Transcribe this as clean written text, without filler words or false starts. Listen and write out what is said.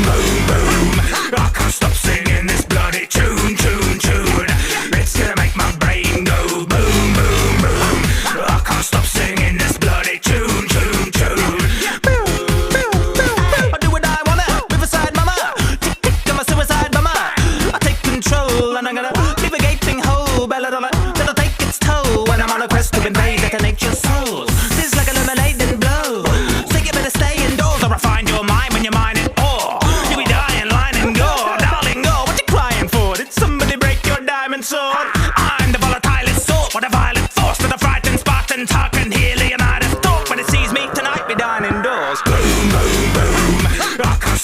boom, boom. I can't stop singing this bloody tune, tune, tune. It's gonna make my brain go boom, boom, boom. I can't stop singing this bloody tune, tune, tune. I do what I wanna, Riverside mama. Tick tick, I'm a suicide bomber. I take control and I'm gonna leave a gaping hole. Belladonna, that'll take its toll when I'm on a quest to invade, detonate your soul. This is like a lemonade and blow. So you better stay indoors or I find your mind when you're mine at all. You be dying, line and go, darling, go. What you crying for? Did somebody break your diamond sword? I'm the volatilest sort, what a violent force to the frightened Spartan talk and hear Leonidas talk. When it sees me tonight, be dying indoors. Boom, boom, boom. I can't